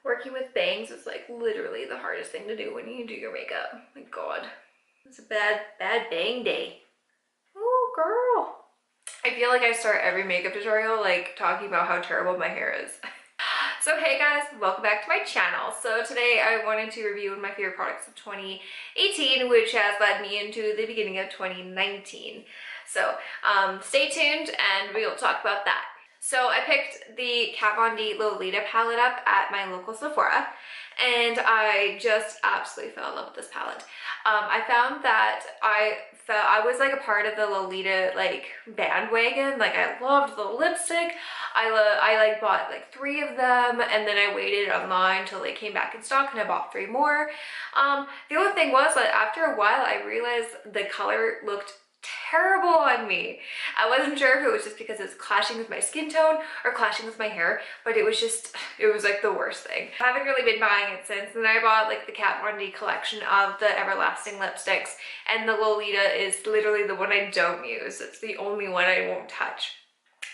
Working with bangs is like literally the hardest thing to do when you do your makeup. Oh my god. It's a bad bang day. Oh girl. I feel like I start every makeup tutorial like talking about how terrible my hair is. So hey guys, welcome back to my channel. So today I wanted to review one of my favorite products of 2018, which has led me into the beginning of 2019. So stay tuned and we'll talk about that. So I picked the Kat Von D Lolita palette up at my local Sephora, and I just absolutely fell in love with this palette. I found that I was like a part of the Lolita like bandwagon. Like I loved the lipstick. I like bought like 3 of them, and then I waited online till they came back in stock and I bought 3 more. The only thing was that after a while I realized the color looked terrible on me. I wasn't sure if it was just because it was clashing with my skin tone or clashing with my hair, but it was like the worst thing. I haven't really been buying it since, and I bought like the Kat Von D collection of the everlasting lipsticks, and the Lolita is literally the one I don't use. It's the only one I won't touch.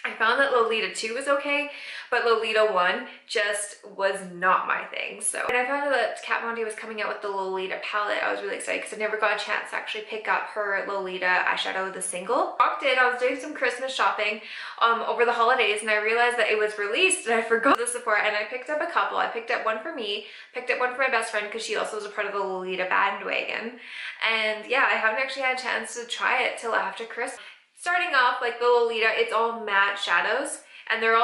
I found that Lolita 2 was okay, but Lolita 1 just was not my thing. So when I found out that Kat Von D was coming out with the Lolita palette, I was really excited because I never got a chance to actually pick up her Lolita eyeshadow, the single. Walked in, I was doing some Christmas shopping over the holidays, and I realized that it was released, and I forgot the Sephora, and I picked up a couple. I picked up one for me, picked up one for my best friend because she also was a part of the Lolita bandwagon. And yeah, I haven't actually had a chance to try it till after Christmas. Starting off, like the Lolita, it's all matte shadows, and they're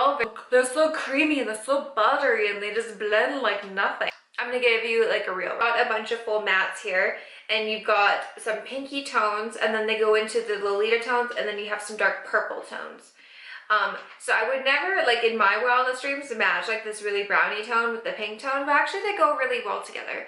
so creamy and they're so buttery, and they just blend like nothing. I'm gonna give you like a reel. Got a bunch of full mattes here, and you've got some pinky tones, and then they go into the Lolita tones, and then you have some dark purple tones. So I would never, like in my wildest dreams, match like this really brownie tone with the pink tone, but actually they go really well together.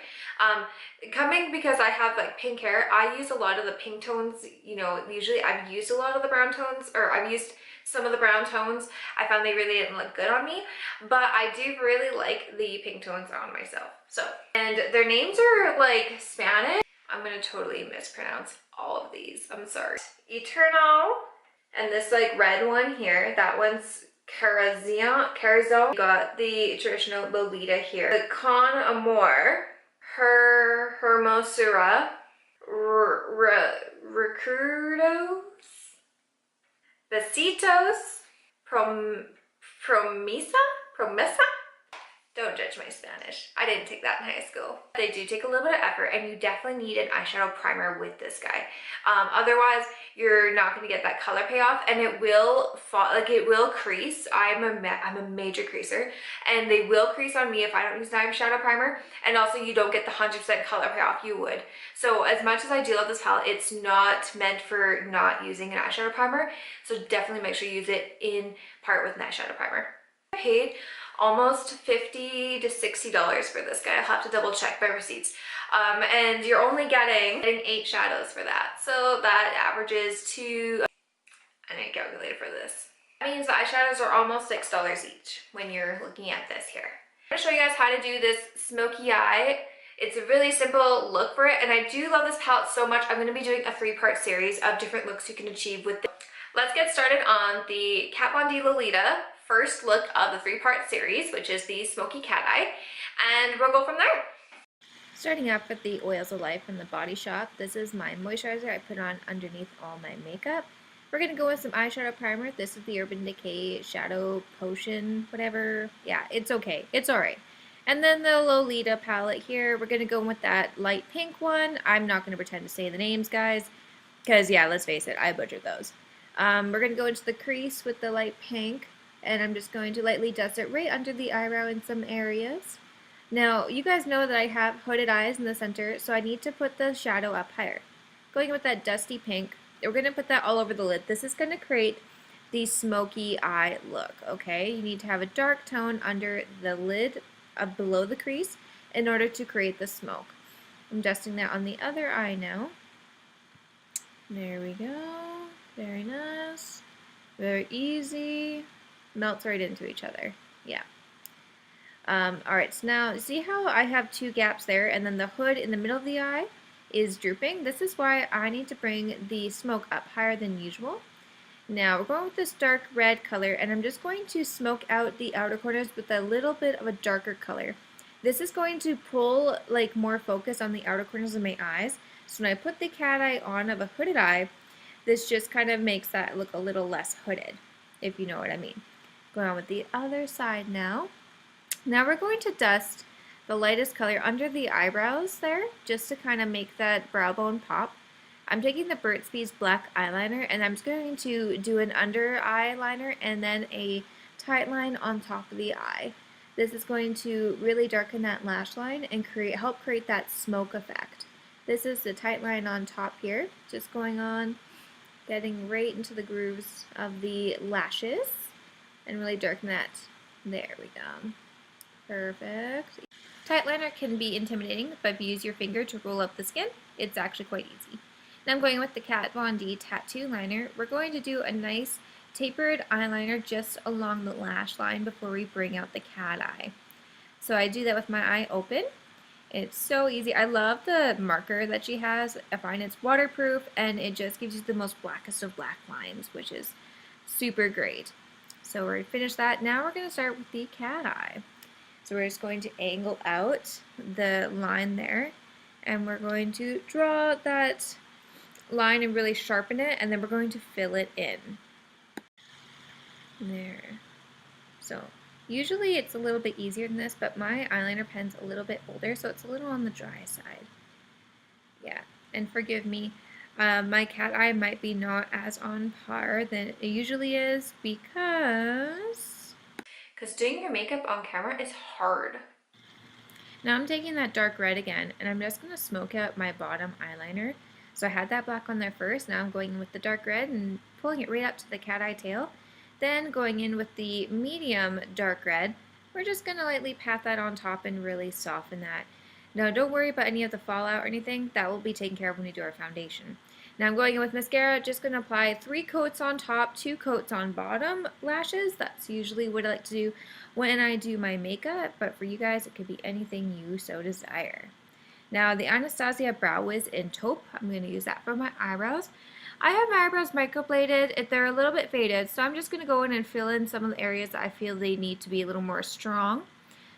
Coming because I have like pink hair, I use a lot of the pink tones. You know, usually I've used a lot of the brown tones, or I've used some of the brown tones. I found they really didn't look good on me, but I do really like the pink tones on myself. So, and their names are like Spanish. I'm gonna totally mispronounce all of these. I'm sorry. Eternal. And this like red one here, that one's Carazon. Got the traditional Lolita here. The Con Amor, Hermosura, Recrudos, Besitos, Promesa? Don't judge my Spanish. I didn't take that in high school. They do take a little bit of effort, and you definitely need an eyeshadow primer with this guy. Otherwise, you're not going to get that color payoff, and it will fall, like it will crease. I'm a major creaser, and they will crease on me if I don't use an eyeshadow primer. And also, you don't get the 100% color payoff you would. So as much as I do love this palette, it's not meant for not using an eyeshadow primer. So definitely make sure you use it in part with an eyeshadow primer. I paid almost $50 to $60 for this guy. I'll have to double check my receipts. And you're only getting 8 shadows for that. So that averages to, I need a calculator for this. That means the eyeshadows are almost $6 each when you're looking at this here. I'm gonna show you guys how to do this smoky eye. It's a really simple look for it, and I do love this palette so much. I'm gonna be doing a 3-part series of different looks you can achieve with this. Let's get started on the Kat Von D Lolita first look of the 3-part series, which is the Smoky Cat Eye, and we'll go from there. Starting off with the Oils of Life from the Body Shop. This is my moisturizer I put on underneath all my makeup. We're going to go with some eyeshadow primer. This is the Urban Decay Shadow Potion, whatever. Yeah, it's okay. It's alright. And then the Lolita palette here, we're going to go with that light pink one. I'm not going to pretend to say the names, guys, because yeah, let's face it, I butchered those. We're going to go into the crease with the light pink, and I'm just going to lightly dust it right under the eyebrow in some areas. Now, you guys know that I have hooded eyes in the center, so I need to put the shadow up higher. Going with that dusty pink, we're going to put that all over the lid. This is going to create the smoky eye look, okay? You need to have a dark tone under the lid below the crease in order to create the smoke. I'm dusting that on the other eye now. There we go. Very nice. Very easy. Melts right into each other. Yeah. Alright, so now see how I have 2 gaps there, and then the hood in the middle of the eye is drooping? This is why I need to bring the smoke up higher than usual. Now we're going with this dark red color, and I'm just going to smoke out the outer corners with a little bit of a darker color. This is going to pull like more focus on the outer corners of my eyes. So when I put the cat eye on of a hooded eye, this just kind of makes that look a little less hooded, if you know what I mean. Going on with the other side now. Now we're going to dust the lightest color under the eyebrows there, just to kind of make that brow bone pop. I'm taking the Burt's Bees black eyeliner, and I'm just going to do an under eyeliner and then a tight line on top of the eye. This is going to really darken that lash line and help create that smoke effect. This is the tight line on top here, just going on, getting right into the grooves of the lashes and really darken that. There we go. Perfect. Tight liner can be intimidating, but if you use your finger to roll up the skin, it's actually quite easy. Now I'm going with the Kat Von D Tattoo Liner. We're going to do a nice tapered eyeliner just along the lash line before we bring out the cat eye. So I do that with my eye open. It's so easy. I love the marker that she has. I find it's waterproof, and it just gives you the most blackest of black lines, which is super great. So we're finished that. Now we're going to start with the cat eye. So we're just going to angle out the line there, and we're going to draw that line and really sharpen it, and then we're going to fill it in. There. So usually it's a little bit easier than this, but my eyeliner pen's a little bit older, so it's a little on the dry side. Yeah, and forgive me, my cat eye might be not as on par than it usually is because doing your makeup on camera is hard. Now I'm taking that dark red again, and I'm just going to smoke out my bottom eyeliner. So I had that black on there first, now I'm going in with the dark red and pulling it right up to the cat eye tail. Then going in with the medium dark red, we're just going to lightly pat that on top and really soften that. Now don't worry about any of the fallout or anything, that will be taken care of when we do our foundation. Now I'm going in with mascara, just going to apply 3 coats on top, 2 coats on bottom lashes. That's usually what I like to do when I do my makeup, but for you guys it could be anything you so desire. Now the Anastasia Brow Wiz in Taupe, I'm going to use that for my eyebrows. I have my eyebrows microbladed. They're a little bit faded, so I'm just going to go in and fill in some of the areas that I feel they need to be a little more strong.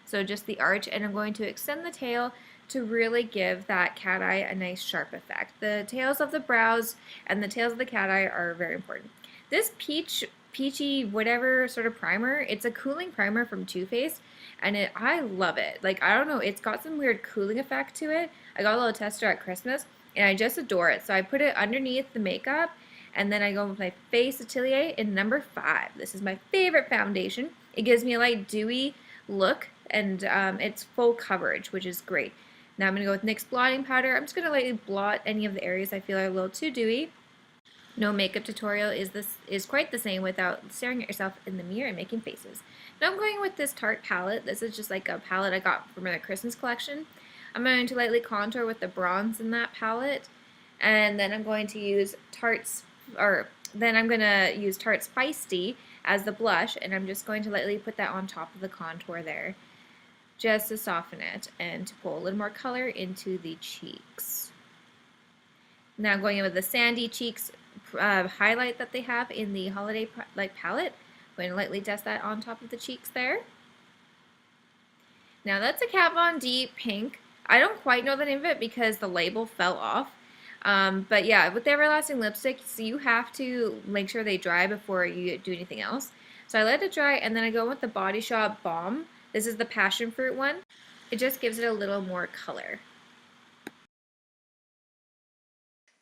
So just the arch, and I'm going to extend the tail to really give that cat eye a nice sharp effect. The tails of the brows and the tails of the cat eye are very important. This peachy whatever sort of primer, it's a cooling primer from Too Faced, and I love it. Like, I don't know, it's got some weird cooling effect to it. I got a little tester at Christmas, and I just adore it. So I put it underneath the makeup, and then I go with my Face Atelier in number 5. This is my favorite foundation. It gives me a light dewy look, and it's full coverage, which is great. Now I'm going to go with NYX blotting powder. I'm just going to lightly blot any of the areas I feel are a little too dewy. No makeup tutorial is quite the same without staring at yourself in the mirror and making faces. Now I'm going with this Tarte palette. This is just like a palette I got from the Christmas collection. I'm going to lightly contour with the bronze in that palette, and then I'm going to use Tarte's Feisty as the blush, and I'm just going to lightly put that on top of the contour there, just to soften it and to pull a little more color into the cheeks. Now I'm going in with the Sandy Cheeks highlight that they have in the Holiday palette. I'm going to lightly dust that on top of the cheeks there. Now that's a Kat Von D pink. I don't quite know the name of it because the label fell off. But yeah, with the Everlasting lipsticks, you have to make sure they dry before you do anything else. So I let it dry, and then I go with the Body Shop Balm. This is the passion fruit one. It just gives it a little more color.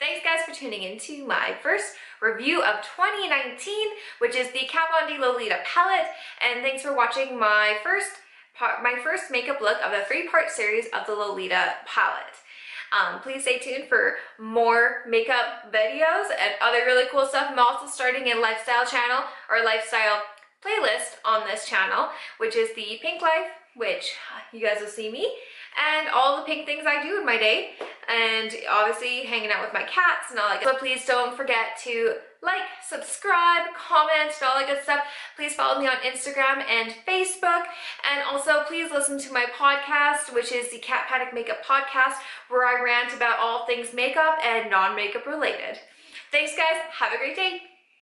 Thanks guys for tuning in to my first review of 2019, which is the Kat Von D Lolita palette, and thanks for watching my first makeup look of the 3-part series of the Lolita palette. Please stay tuned for more makeup videos and other really cool stuff. I'm also starting a lifestyle channel or lifestyle playlist on this channel, which is the Pink Life, which you guys will see me and all the pink things I do in my day, and obviously hanging out with my cats and all that. So please don't forget to like, subscribe, comment, and all that good stuff. Please follow me on Instagram and Facebook, and also please listen to my podcast, which is the Cat Panic Makeup Podcast, where I rant about all things makeup and non-makeup related. Thanks guys, have a great day.